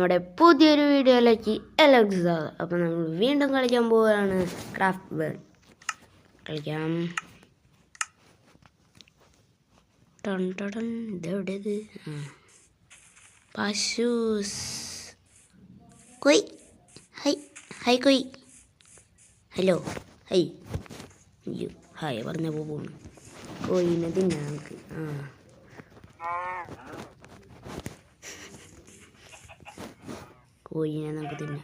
നമ്മുടെ പുതിയൊരു വീഡിയോയിലേക്ക് എല്ലാവർക്കും സ്വാഗതം. അപ്പോൾ നമ്മൾ വീണ്ടും കളിക്കാൻ പോവുകയാണ് ക്രാഫ്റ്റ് വേൾഡ്. കളിക്കാം. ഇതെവിടെയത്? പശൂസ് കൊയ് ഹൈ ഹൈ കൊയ് ഹലോ ഹൈ അയ്യോ ഹായ് പറഞ്ഞപ്പോൾ പോകണം. കോയിനെ തിന്നാം നമുക്ക്. കോഴിനെ നമുക്ക് തിന്നാം.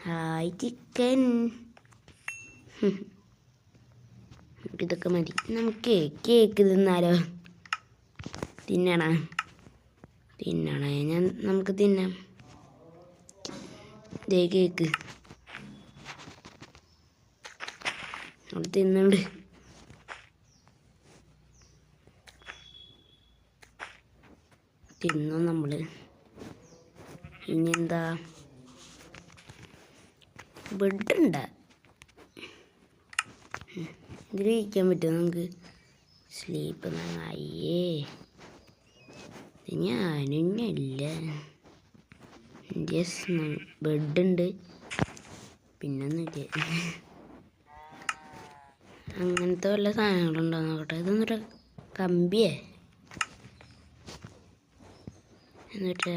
Hi chicken. നമുക്കിതൊക്കെ മതി. നമുക്ക് കേക്ക് തിന്നാലോ? തിന്നണേ നമുക്ക് തിന്നാം. ദേ കേക്ക് അവിടെ തിന്നുണ്ട്. തിന്നു നമ്മൾ. ഇനി എന്താ? ബെഡുണ്ട. ഇതിൽ ഇരിക്കാൻ പറ്റുമോ നമുക്ക്? സ്ലീപ്പ്. അയ്യേ ഞാനല്ല. ജസ്റ്റ് ബെഡുണ്ട്, പിന്നൊന്നുമില്ല. അങ്ങനത്തെ വല്ല സാധനങ്ങളുണ്ടോ നോക്കട്ടെ. ഇതൊന്നൊരു കമ്പിയേ എന്നിട്ട്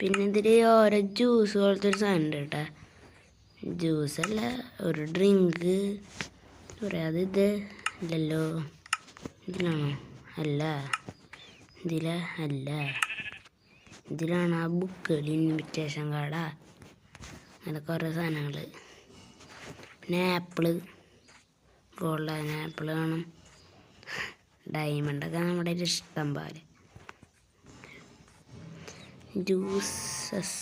പിന്നെ ഇതിൽ ഓരോ ജ്യൂസ് പോലത്തെ ഒരു സാധനം ഉണ്ട് കേട്ടോ. ജ്യൂസല്ല, ഒരു ഡ്രിങ്ക് പറയാതെ. ഇത് ഇല്ലല്ലോ. ഇതിലാണോ? അല്ല. ഇതിലാണ് ആ ബുക്കുകൾ, ഇൻവിറ്റേഷൻ കാർഡാ, അങ്ങനൊക്കെ ഓരോ സാധനങ്ങൾ. പിന്നെ ആപ്പിള്, ഗോൾഡൻ ആപ്പിൾ കാണും. ഡയമണ്ടൊക്കെ നമ്മുടെ ഇഷ്ടം പോലെ. ജ്യൂസസ്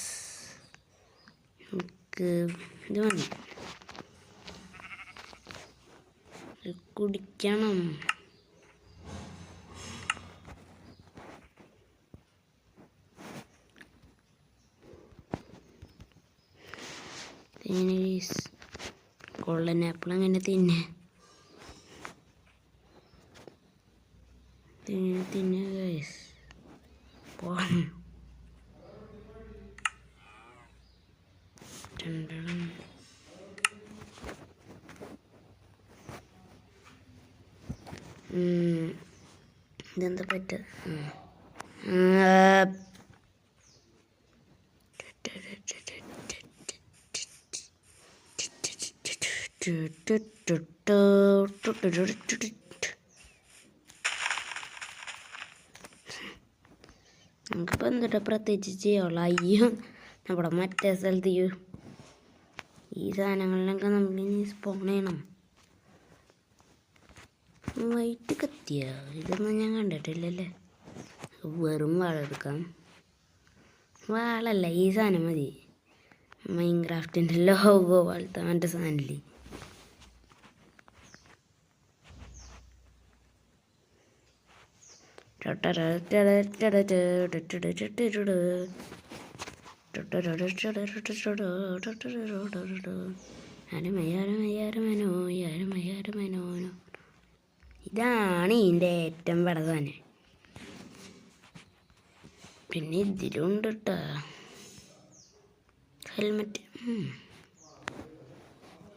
നമുക്ക് ഇത് മതി, കുടിക്കണം. ഗോൾഡൻ ആപ്പിൾ അങ്ങനെ തിന്നെ ഗൈസ്. പോണം. ഇതെന്താ പറ്റ? നമുക്കിപ്പോൾ എന്തിട്ടാ പ്രത്യേകിച്ച് ചെയ്യാനുള്ള? അയ്യോ, നമ്മുടെ മറ്റേ സ്ഥലത്ത് ഈ സാധനങ്ങളിലൊക്കെ നമുക്കിനി സ്പോൺ ചെയ്യണം. വൈറ്റ് കത്തിയ ഇതൊന്നും ഞാൻ കണ്ടിട്ടില്ലല്ലേ. വെറും വാളെടുക്കാം. വാളല്ല, ഈ സാധനം മതി. മൈൻക്രാഫ്റ്റിൻ്റെ ലോഗോ പോലത്തെ മറ്റേ സാധനമില്ലേ. ഇതാണ് ഇതിൻ്റെ ഏറ്റവും വട സാധനം. പിന്നെ ഇതിലുണ്ട് കേട്ടോ ഹെൽമെറ്റ്.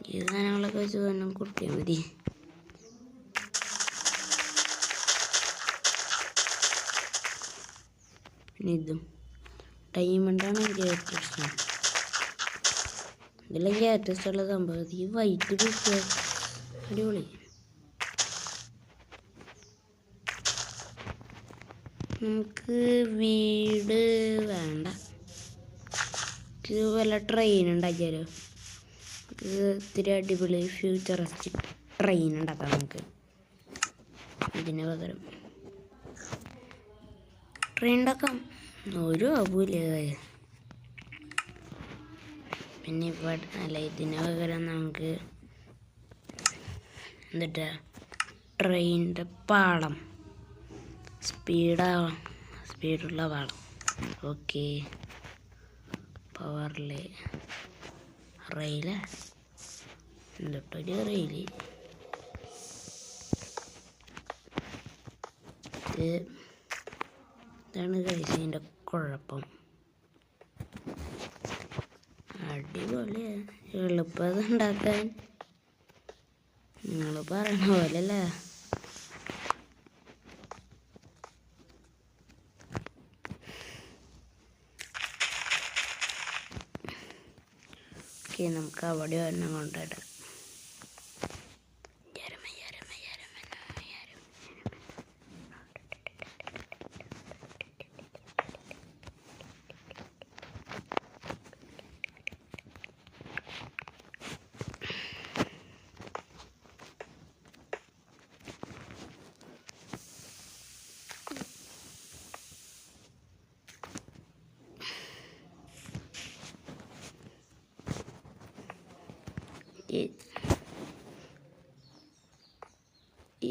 ഈ സാധനങ്ങളൊക്കെ വെച്ച് തന്നെ കൊടുത്താൽ മതി. പിന്നെ ഇതും ഡയമണ്ടാണ് എനിക്ക് ഏറ്റവും ഇഷ്ടം. ഇതിലെനിക്ക് ഏറ്റവും ഇഷ്ടമുള്ള സംഭവം ഈ വൈറ്റ് പീസ്. അടിപൊളി. നമുക്ക് വീട് വേണ്ട, വല്ല ട്രെയിൻ ഉണ്ടാക്കിയാലോ? ഇത്തിരി അടിപൊളി ഫ്യൂച്ചറിസ്റ്റിക് ട്രെയിൻ ഉണ്ടാക്കാം നമുക്ക്. ഇതിന് പകരം ട്രെയിൻ ഉണ്ടാക്കാം. ഒരു ആവൂല. പിന്നെ ഇവിടെ അല്ല, ഇതിന് പകരം നമുക്ക് എന്നിട്ട് ട്രെയിനിൻ്റെ പാളം, സ്പീഡുള്ള പാളം. ഓക്കെ. പവറിൽ റെയില് എന്നിട്ടൊരു റെയില്. ഇതാണ് കഴിച്ചതിൻ്റെ കുഴപ്പം. അടിപൊളിയാ, എളുപ്പം ഉണ്ടാക്കാൻ. നിങ്ങൾ പറയണ പോലല്ലേ. ഓക്കെ, നമുക്ക് അവിടെ ഒരെണ്ണം കൊണ്ടിടാം.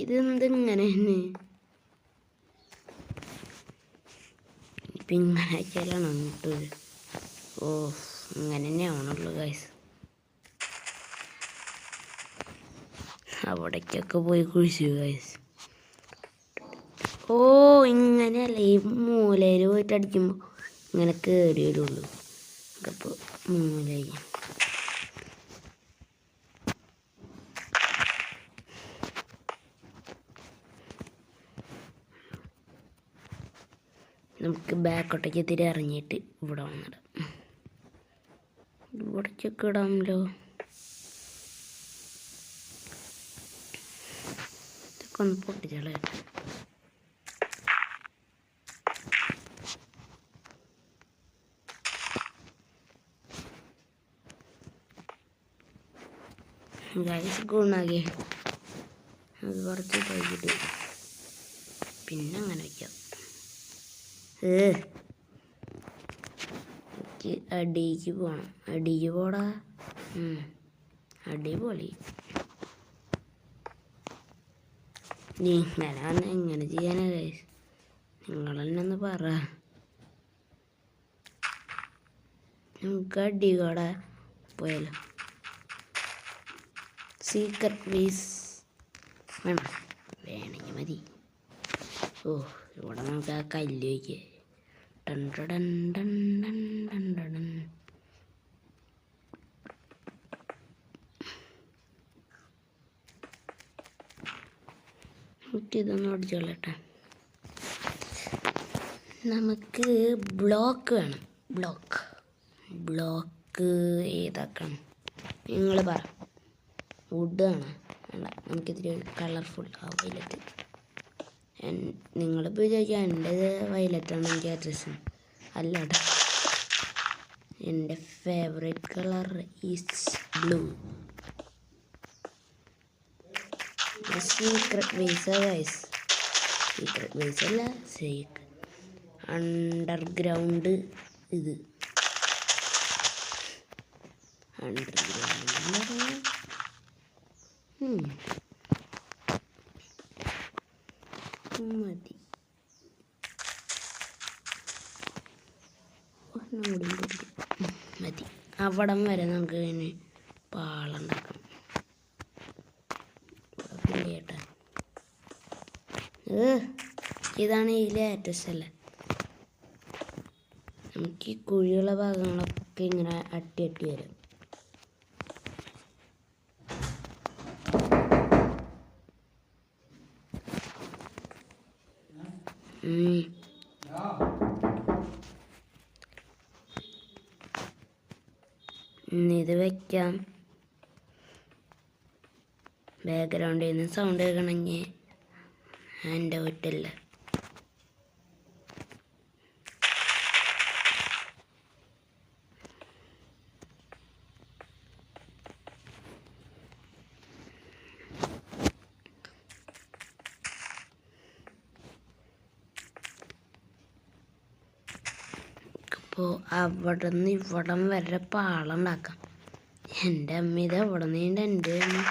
ഇതെന്തിങ്ങനെ ഇപ്പം ഇങ്ങനെ ആക്കിയാലാണ് അങ്ങോട്ട്. ഓ, ഇങ്ങനെ തന്നെ ആവണുള്ളൂ ഗൈസ്. അവിടേക്കൊക്കെ പോയി കുഴിച്ചു ഗൈസ്. ഓ, ഇങ്ങനെയല്ല, ഈ മൂലയിൽ പോയിട്ട് അടിക്കുമ്പോൾ ഇങ്ങനെ കയറി വരുള്ളൂ. അപ്പോൾ മൂലയിൽ നമുക്ക് ബാക്കോട്ടേക്ക് എത്തിരി ഇറങ്ങിയിട്ട് ഇവിടെ വന്നിടാം. ഇവിടേക്കൊക്കെ ഇടാമല്ലോ. ഇതൊക്കെ ഒന്ന് പൊട്ടിച്ചാളെ. ഗൈസ് ഗുണാകെ അത് കുറച്ച് കഴിച്ചിട്ട് പിന്നെ അങ്ങനെ വയ്ക്കാം. അടിക്ക് പോണം. അടിക്ക് പോടാ. അടിപൊളി. ഇങ്ങനെ എങ്ങനെ ചെയ്യാനാ ഗൈസ്? നിങ്ങൾ തന്നെ ഒന്ന് പറ. നമുക്ക് അടികൂടെ പോയാലോ. സീക്രട്ട് വേസ് വേണം, വേണമെങ്കിൽ മതി. ഓ, ഇവിടെ നമുക്ക് ആ കല്ല് വയ്ക്കുക. ടണ്ടടൻ ടണ്ടൻ ടണ്ടടൻ. നമുക്കിതൊന്നും അടിച്ചോളട്ടെ. നമുക്ക് ബ്ലോക്ക് വേണം. ബ്ലോക്ക് ഏതാക്കണം നിങ്ങൾ പറ. വുഡ് ആണ്. അല്ല, നമുക്കിതിരി കളർഫുൾ വയലറ്റ്. നിങ്ങളിപ്പോൾ വിചാരിക്കുക എൻ്റെ വയലറ്റാണ് എനിക്ക് അഡ്രസ്സ്. അല്ലാട്ടോ, എൻ്റെ favourite colour is blue. Secret ways guys. Secret ways അല്ല, അണ്ടർഗ്രൗണ്ട്. ഇത് അണ്ടർഗ്രൗണ്ട് മതി. മതി. അവിടം വരെ നമുക്ക് ഇനി പാളുണ്ടാക്കാം. കേട്ടാ, ഇതാണ് ഇതിലെ ഏറ്റവും സ്ഥലം. നമുക്ക് ഈ കുഴിയുള്ള ഭാഗങ്ങളൊക്കെ ഇങ്ങനെ അട്ടി വരും. ഇത് വയ്ക്കാം. ബാക്ക്ഗ്രൗണ്ടിൽ നിന്ന് സൗണ്ട് കേൾക്കണമെങ്കിൽ എൻ്റെ വീട്ടില്ല. അപ്പോൾ അവിടെ നിന്ന് ഇവിടം വരെ പാളുണ്ടാക്കാം. എൻ്റെ അമ്മ ഇത് അവിടെ നിന്ന് എൻ്റെ അമ്മ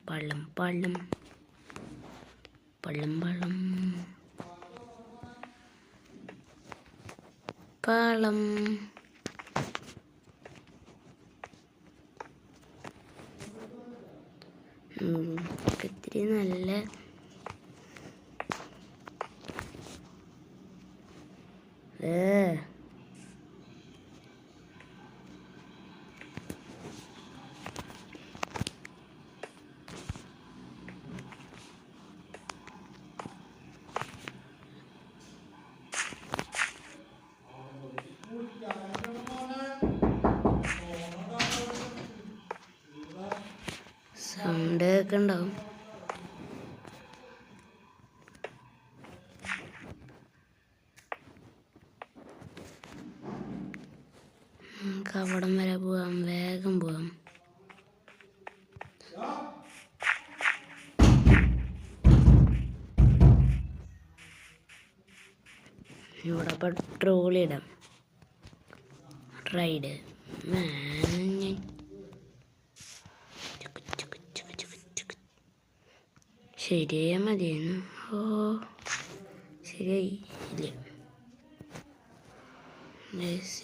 പള്ളം പള്ളം പള്ളം പള്ളം പാളം. ഇത്തിരി നല്ല സൗണ്ട് ഒക്കെ ഉണ്ടാവും. നമുക്ക് അവിടം വരെ പോവാം, വേഗം പോവാം. ഇവിടെ പെട്രോൾ ഇടാം. റൈഡ് ശരിയാ മതിയെന്ന്. ഓ ശരിയായി ഇല്ല.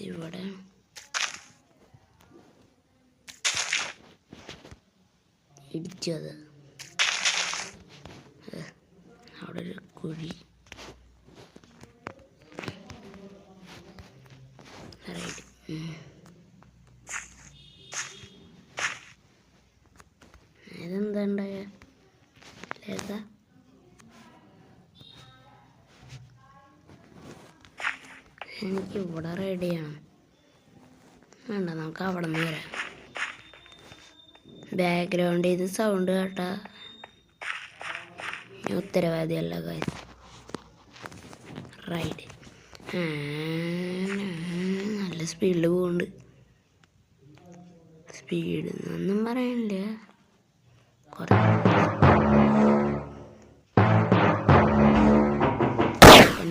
ഇവിടെ ഇടിച്ചത്, അവിടെ ഒരു കുഴി. റൈഡ് ഇതെന്താ ഉണ്ടായ ഏതാ? എനിക്ക് ഇവിടെ റൈഡ് ചെയ്യണം. വേണ്ട, നമുക്ക് അവിടെ നിന്ന് വരാം. ബാക്ക്ഗ്രൗണ്ടിൽ നിന്ന് സൗണ്ട് കേട്ടാ ഉത്തരവാദിയല്ല ഗൈസ്. റൈഡ് നല്ല സ്പീഡിൽ പോകുന്നുണ്ട്. സ്പീഡ് ഒന്നും പറയാനില്ല.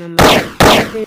നമ്മൾ